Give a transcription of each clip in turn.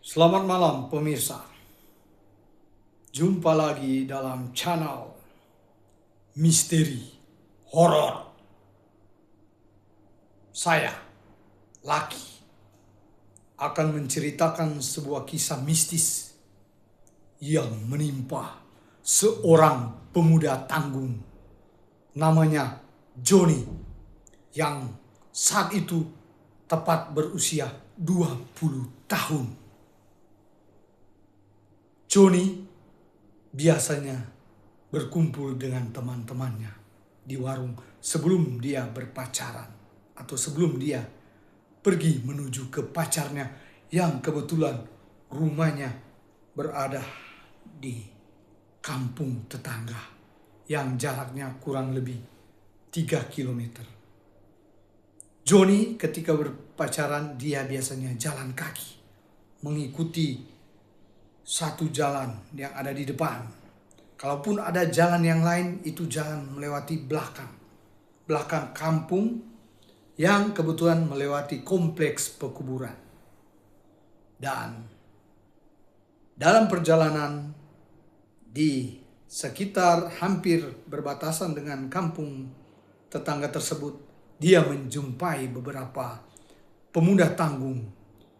Selamat malam pemirsa. Jumpa lagi dalam channel Misteri Horor. Saya, Laki, akan menceritakan sebuah kisah mistis yang menimpa seorang pemuda tanggung namanya Johnny yang saat itu tepat berusia 20 tahun. Johnny biasanya berkumpul dengan teman-temannya di warung sebelum dia berpacaran atau sebelum dia pergi menuju ke pacarnya yang kebetulan rumahnya berada di kampung tetangga yang jaraknya kurang lebih 3 kilometer. Johnny ketika berpacaran dia biasanya jalan kaki mengikuti satu jalan yang ada di depan. Kalaupun ada jalan yang lain, itu jalan melewati belakang kampung yang kebetulan melewati kompleks pekuburan. Dan dalam perjalanan di sekitar hampir berbatasan dengan kampung tetangga tersebut, dia menjumpai beberapa pemuda tanggung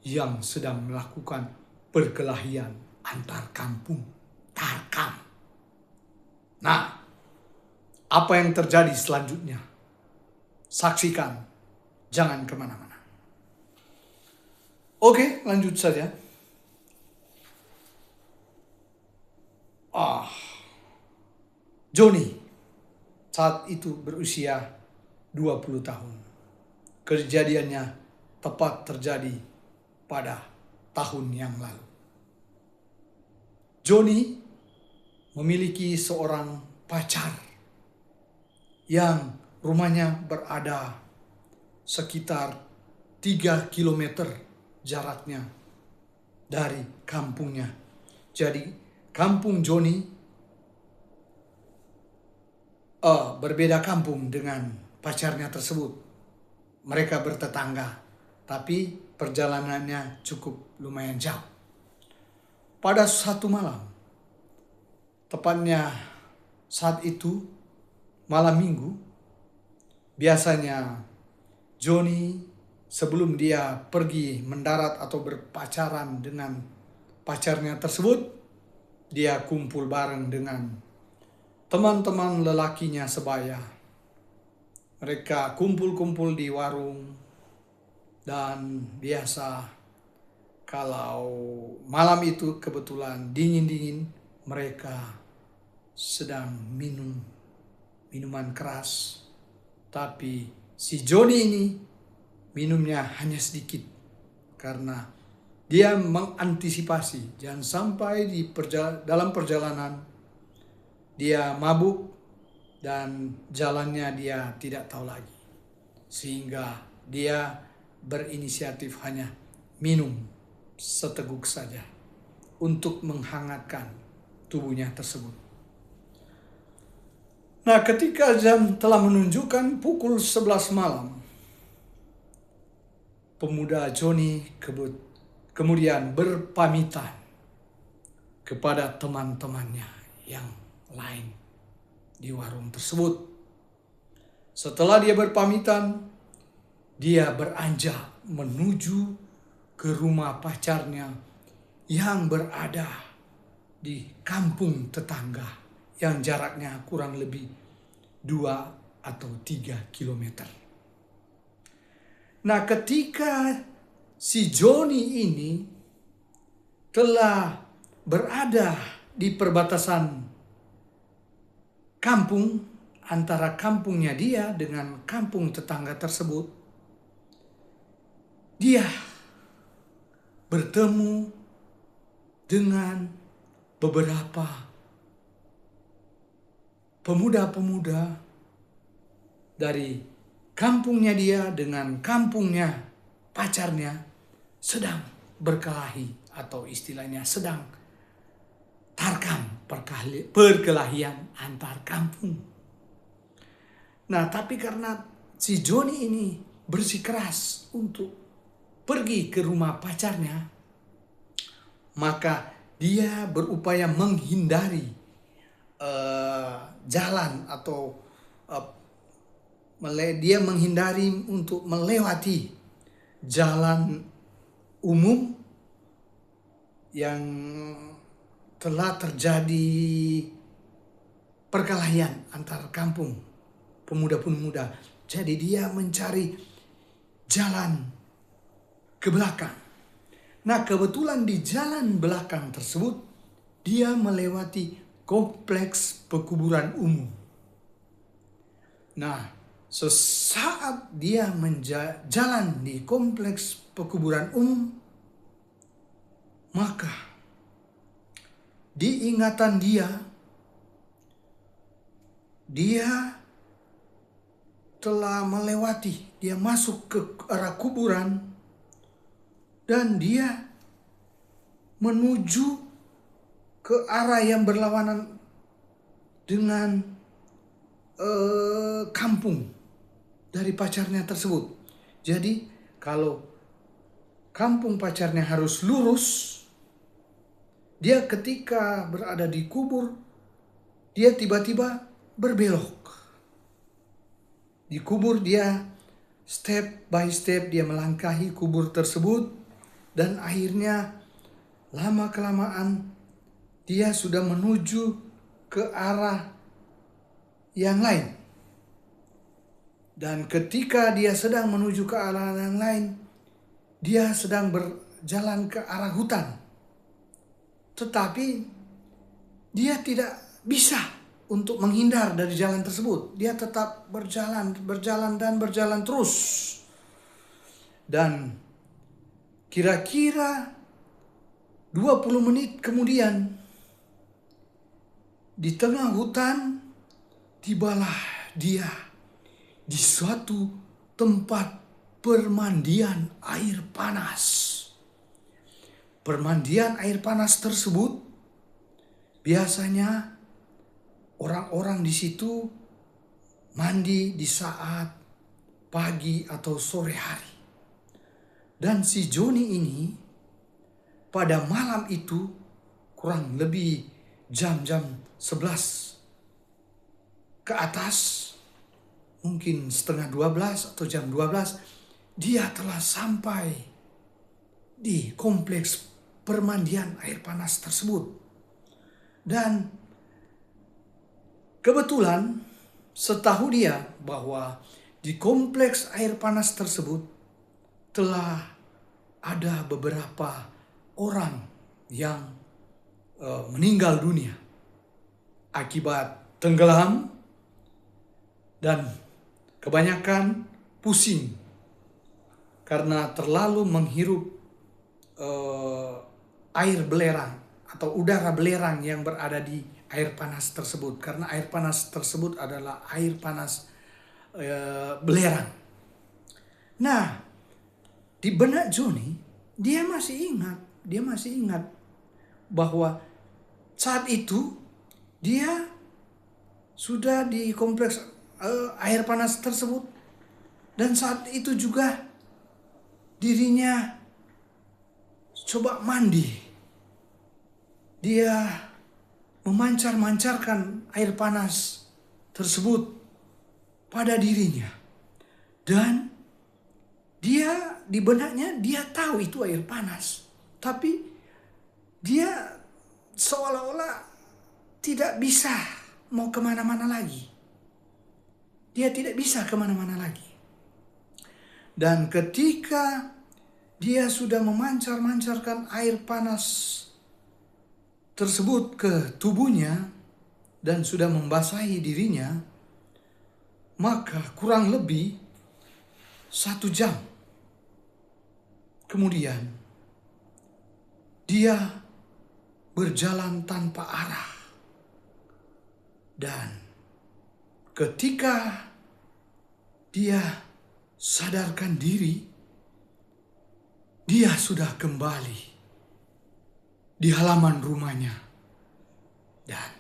yang sedang melakukan perkelahian antar kampung, tarkam. Nah, apa yang terjadi selanjutnya? Saksikan, jangan kemana-mana. Oke, lanjut saja. Johnny saat itu berusia 20 tahun. Kejadiannya tepat terjadi pada tahun yang lalu. Johnny memiliki seorang pacar yang rumahnya berada sekitar 3 kilometer jaraknya dari kampungnya. Jadi kampung Johnny berbeda kampung dengan pacarnya tersebut. Mereka bertetangga, tapi perjalanannya cukup lumayan jauh. Pada satu malam, tepatnya saat itu malam minggu, biasanya Johnny sebelum dia pergi mendarat atau berpacaran dengan pacarnya tersebut, dia kumpul bareng dengan teman-teman lelakinya sebaya. Mereka kumpul-kumpul di warung dan biasa kalau malam itu kebetulan dingin-dingin, mereka sedang minum minuman keras. Tapi si Johnny ini minumnya hanya sedikit karena dia mengantisipasi jangan sampai dalam perjalanan dia mabuk dan jalannya dia tidak tahu lagi. Sehingga dia berinisiatif hanya minum seteguk saja untuk menghangatkan tubuhnya tersebut. Nah, ketika jam telah menunjukkan pukul 11 malam, pemuda Johnny kemudian berpamitan kepada teman-temannya yang lain di warung tersebut. Setelah dia berpamitan, dia beranjak menuju ke rumah pacarnya yang berada di kampung tetangga yang jaraknya kurang lebih 2 atau 3 kilometer. Nah, ketika si Johnny ini telah berada di perbatasan kampung antara kampungnya dia dengan kampung tetangga tersebut, dia bertemu dengan beberapa pemuda-pemuda dari kampungnya dia dengan kampungnya pacarnya sedang berkelahi atau istilahnya sedang tarkam perkelahian antar kampung. Nah, tapi karena si Johnny ini bersikeras untuk pergi ke rumah pacarnya, maka dia berupaya menghindari jalan atau dia menghindari untuk melewati jalan umum yang telah terjadi perkelahian antar kampung pemuda-pemuda. Jadi dia mencari jalan ke belakang. Nah, kebetulan di jalan belakang tersebut dia melewati kompleks pekuburan umum. Nah, sesaat dia jalan di kompleks pekuburan umum, maka di ingatan dia telah melewati, dia masuk ke arah kuburan dan dia menuju ke arah yang berlawanan dengan kampung dari pacarnya tersebut. Jadi kalau kampung pacarnya harus lurus, dia ketika berada di kubur, dia tiba-tiba berbelok. Di kubur dia step by step dia melangkahi kubur tersebut, dan akhirnya lama-kelamaan dia sudah menuju ke arah yang lain. Dan ketika dia sedang menuju ke arah yang lain, dia sedang berjalan ke arah hutan. Tetapi dia tidak bisa untuk menghindar dari jalan tersebut. Dia tetap berjalan terus. Dan kira-kira 20 menit kemudian, di tengah hutan, tibalah dia di suatu tempat permandian air panas. Permandian air panas tersebut biasanya orang-orang di situ mandi di saat pagi atau sore hari. Dan si Joni ini pada malam itu kurang lebih jam-jam 11 ke atas, mungkin setengah 12 atau jam 12, dia telah sampai di kompleks permandian air panas tersebut. Dan kebetulan setahu dia bahwa di kompleks air panas tersebut telah ada beberapa orang yang meninggal dunia akibat tenggelam dan kebanyakan pusing karena terlalu menghirup air belerang atau udara belerang yang berada di air panas tersebut, karena air panas tersebut adalah air panas belerang. Nah, di benak Joni, dia masih ingat bahwa saat itu dia sudah di kompleks air panas tersebut, dan saat itu juga dirinya coba mandi. Dia memancar-mancarkan air panas tersebut pada dirinya. Dan dia di benaknya dia tahu itu air panas. Tapi dia seolah-olah tidak bisa mau kemana-mana lagi. Dia tidak bisa kemana-mana lagi. Dan ketika dia sudah memancar-mancarkan air panas tersebut ke tubuhnya dan sudah membasahi dirinya, maka kurang lebih 1 jam kemudian dia berjalan tanpa arah. Dan ketika dia sadarkan diri, dia sudah kembali di halaman rumahnya. Dan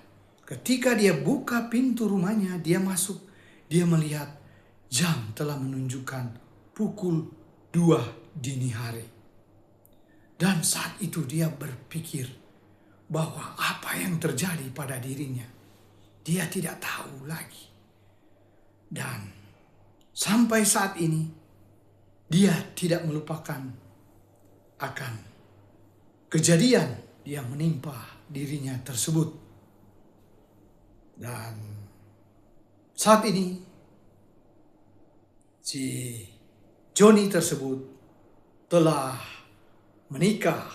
ketika dia buka pintu rumahnya, dia masuk, dia melihat jam telah menunjukkan pukul 2 dini hari. Dan saat itu dia berpikir bahwa apa yang terjadi pada dirinya, dia tidak tahu lagi. Dan sampai saat ini, dia tidak melupakan akan kejadian yang menimpa dirinya tersebut. Dan saat ini, si Joni tersebut telah menikah,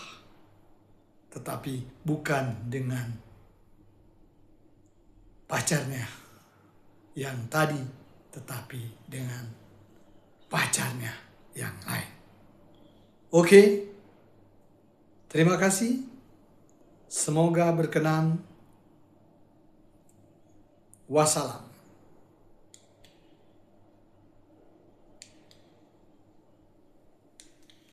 tetapi bukan dengan pacarnya yang tadi, tetapi dengan pacarnya yang lain. Oke, terima kasih. Semoga berkenan. Wassalam.